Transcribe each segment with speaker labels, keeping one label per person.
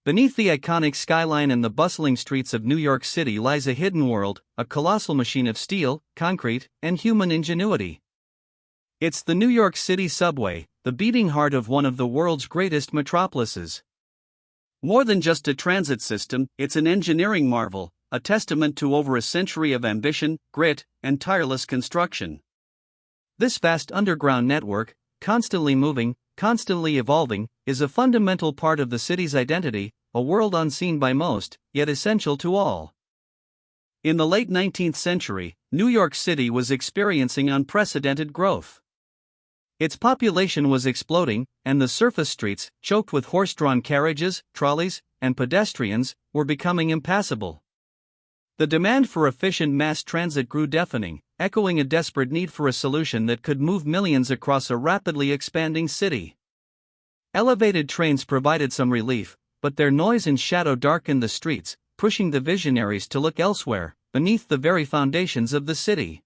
Speaker 1: Beneath the iconic skyline and the bustling streets of New York City lies a hidden world, a colossal machine of steel, concrete, and human ingenuity. It's the New York City Subway, the beating heart of one of the world's greatest metropolises. More than just a transit system, it's an engineering marvel, a testament to over a century of ambition, grit, and tireless construction. This vast underground network, constantly moving, constantly evolving, is a fundamental part of the city's identity, a world unseen by most, yet essential to all. In the late 19th century, New York City was experiencing unprecedented growth. Its population was exploding, and the surface streets, choked with horse-drawn carriages, trolleys, and pedestrians, were becoming impassable. The demand for efficient mass transit grew deafening, echoing a desperate need for a solution that could move millions across a rapidly expanding city. Elevated trains provided some relief, but their noise and shadow darkened the streets, pushing the visionaries to look elsewhere, beneath the very foundations of the city.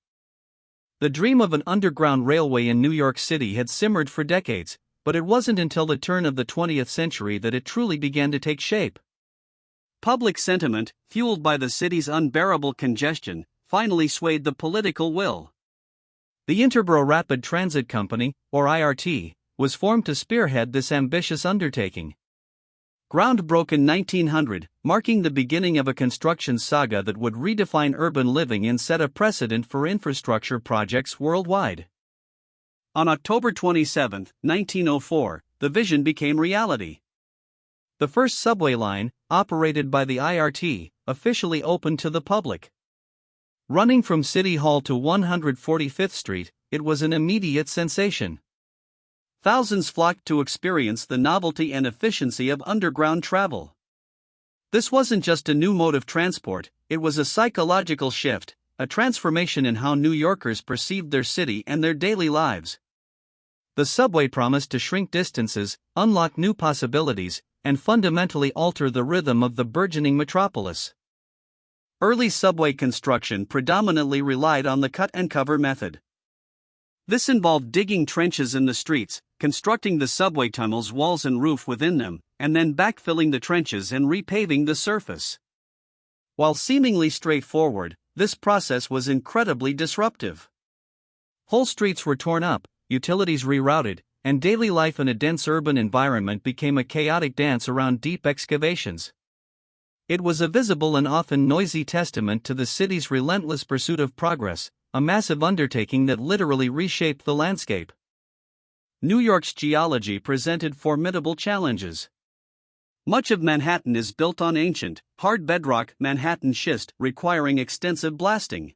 Speaker 1: The dream of an underground railway in New York City had simmered for decades, but it wasn't until the turn of the 20th century that it truly began to take shape. Public sentiment, fueled by the city's unbearable congestion, finally swayed the political will. The Interborough Rapid Transit Company, or IRT, was formed to spearhead this ambitious undertaking. Ground broke in 1900, marking the beginning of a construction saga that would redefine urban living and set a precedent for infrastructure projects worldwide. On October 27, 1904, the vision became reality. The first subway line, operated by the IRT, officially opened to the public. Running from City Hall to 145th Street, it was an immediate sensation. Thousands flocked to experience the novelty and efficiency of underground travel. This wasn't just a new mode of transport, it was a psychological shift, a transformation in how New Yorkers perceived their city and their daily lives. The subway promised to shrink distances, unlock new possibilities, and fundamentally alter the rhythm of the burgeoning metropolis. Early subway construction predominantly relied on the cut-and-cover method. This involved digging trenches in the streets, constructing the subway tunnels' walls and roof within them, and then backfilling the trenches and repaving the surface. While seemingly straightforward, this process was incredibly disruptive. Whole streets were torn up, utilities rerouted, and daily life in a dense urban environment became a chaotic dance around deep excavations. It was a visible and often noisy testament to the city's relentless pursuit of progress, a massive undertaking that literally reshaped the landscape. New York's geology presented formidable challenges. Much of Manhattan is built on ancient, hard bedrock Manhattan schist, requiring extensive blasting.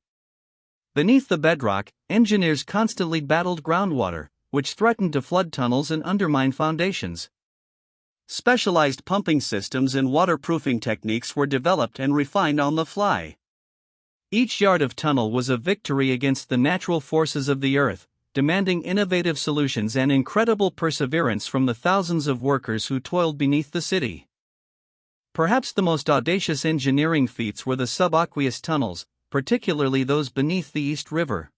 Speaker 1: Beneath the bedrock, engineers constantly battled groundwater, which threatened to flood tunnels and undermine foundations. Specialized pumping systems and waterproofing techniques were developed and refined on the fly. Each yard of tunnel was a victory against the natural forces of the earth, demanding innovative solutions and incredible perseverance from the thousands of workers who toiled beneath the city. Perhaps the most audacious engineering feats were the subaqueous tunnels, particularly those beneath the East River.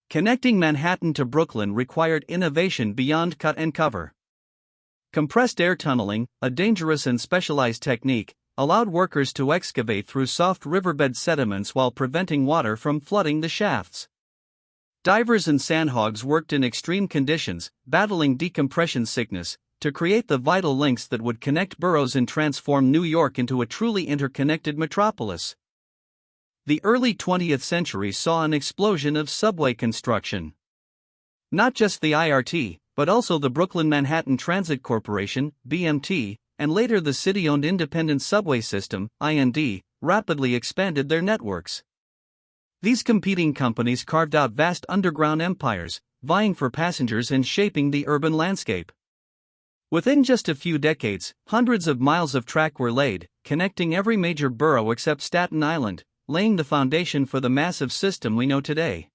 Speaker 1: Connecting Manhattan to Brooklyn required innovation beyond cut and cover. Compressed air tunneling, a dangerous and specialized technique, allowed workers to excavate through soft riverbed sediments while preventing water from flooding the shafts. Divers and sandhogs worked in extreme conditions, battling decompression sickness, to create the vital links that would connect boroughs and transform New York into a truly interconnected metropolis. The early 20th century saw an explosion of subway construction. Not just the IRT, but also the Brooklyn Manhattan Transit Corporation, BMT, and later the city-owned Independent Subway System, IND, rapidly expanded their networks. These competing companies carved out vast underground empires, vying for passengers and shaping the urban landscape. Within just a few decades, hundreds of miles of track were laid, connecting every major borough except Staten Island, laying the foundation for the massive system we know today.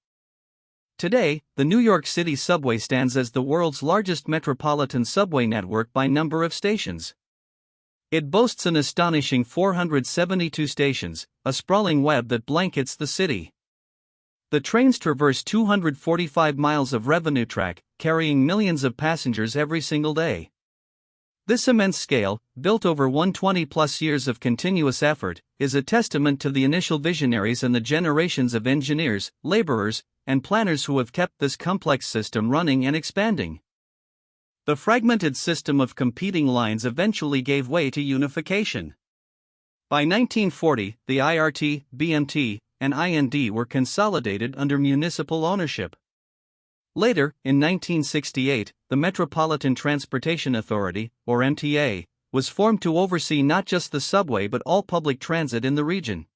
Speaker 1: Today, the New York City subway stands as the world's largest metropolitan subway network by number of stations. It boasts an astonishing 472 stations, a sprawling web that blankets the city. The trains traverse 245 miles of revenue track, carrying millions of passengers every single day. This immense scale, built over 120+ years of continuous effort, is a testament to the initial visionaries and the generations of engineers, laborers, and planners who have kept this complex system running and expanding. The fragmented system of competing lines eventually gave way to unification. By 1940, the IRT, BMT, and IND were consolidated under municipal ownership. Later, in 1968, the Metropolitan Transportation Authority, or MTA, was formed to oversee not just the subway but all public transit in the region.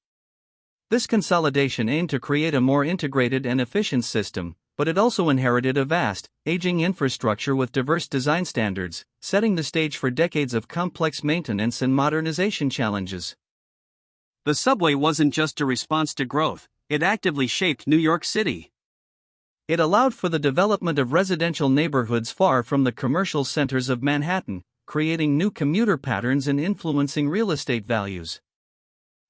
Speaker 1: This consolidation aimed to create a more integrated and efficient system, but it also inherited a vast, aging infrastructure with diverse design standards, setting the stage for decades of complex maintenance and modernization challenges. The subway wasn't just a response to growth, it actively shaped New York City. It allowed for the development of residential neighborhoods far from the commercial centers of Manhattan, creating new commuter patterns and influencing real estate values.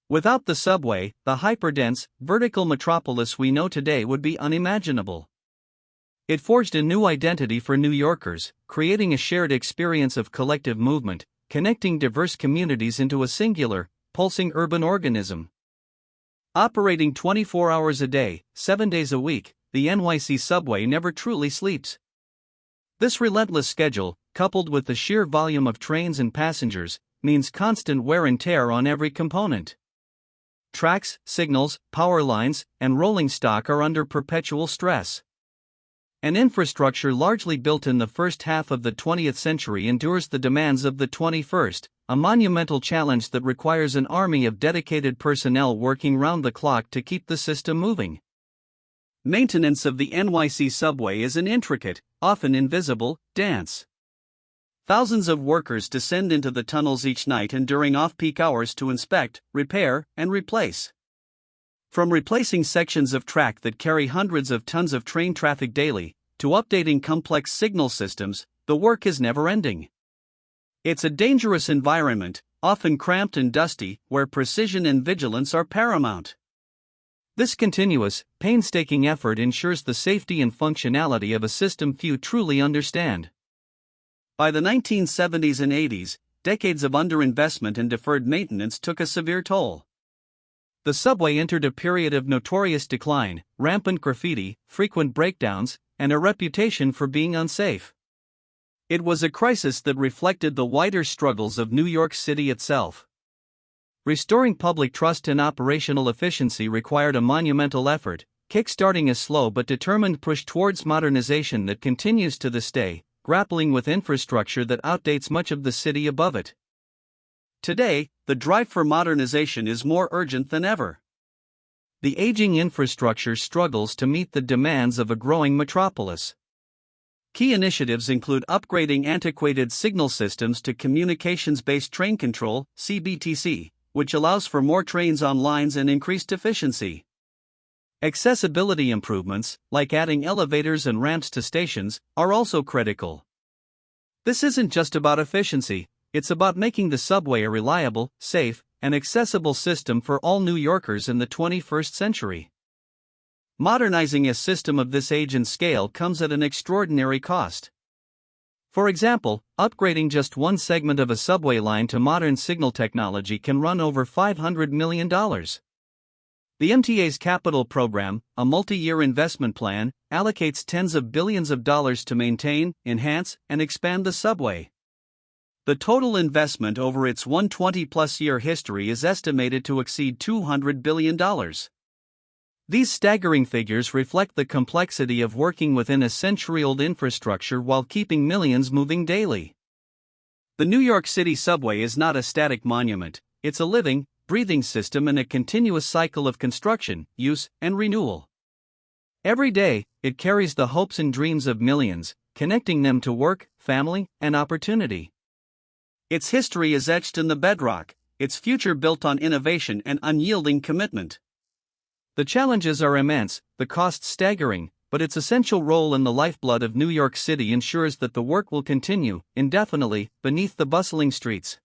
Speaker 1: Without the subway, the hyperdense, vertical metropolis we know today would be unimaginable. It forged a new identity for New Yorkers, creating a shared experience of collective movement, connecting diverse communities into a singular, pulsing urban organism. Operating 24 hours a day, 7 days a week, the NYC Subway never truly sleeps. This relentless schedule, coupled with the sheer volume of trains and passengers, means constant wear and tear on every component. Tracks, signals, power lines, and rolling stock are under perpetual stress. An infrastructure largely built in the first half of the 20th century endures the demands of the 21st, a monumental challenge that requires an army of dedicated personnel working round the clock to keep the system moving. Maintenance of the NYC subway is an intricate, often invisible, dance. Thousands of workers descend into the tunnels each night and during off-peak hours to inspect, repair, and replace. From replacing sections of track that carry hundreds of tons of train traffic daily, to updating complex signal systems, the work is never-ending. It's a dangerous environment, often cramped and dusty, where precision and vigilance are paramount. This continuous, painstaking effort ensures the safety and functionality of a system few truly understand. By the 1970s and 80s, decades of underinvestment and deferred maintenance took a severe toll. The subway entered a period of notorious decline, rampant graffiti, frequent breakdowns, and a reputation for being unsafe. It was a crisis that reflected the wider struggles of New York City itself. Restoring public trust and operational efficiency required a monumental effort, kick-starting a slow but determined push towards modernization that continues to this day, grappling with infrastructure that outdates much of the city above it. Today, the drive for modernization is more urgent than ever. The aging infrastructure struggles to meet the demands of a growing metropolis. Key initiatives include upgrading antiquated signal systems to communications-based train control, CBTC, which allows for more trains on lines and increased efficiency. Accessibility improvements, like adding elevators and ramps to stations, are also critical. This isn't just about efficiency, it's about making the subway a reliable, safe, and accessible system for all New Yorkers in the 21st century. Modernizing a system of this age and scale comes at an extraordinary cost. For example, upgrading just one segment of a subway line to modern signal technology can run over $500 million. The MTA's capital program, a multi-year investment plan, allocates tens of billions of dollars to maintain, enhance, and expand the subway. The total investment over its 120-plus year history is estimated to exceed $200 billion. These staggering figures reflect the complexity of working within a century-old infrastructure while keeping millions moving daily. The New York City subway is not a static monument, it's a living, breathing system in a continuous cycle of construction, use, and renewal. Every day, it carries the hopes and dreams of millions, connecting them to work, family, and opportunity. Its history is etched in the bedrock, its future built on innovation and unyielding commitment. The challenges are immense, the costs staggering, but its essential role in the lifeblood of New York City ensures that the work will continue, indefinitely, beneath the bustling streets.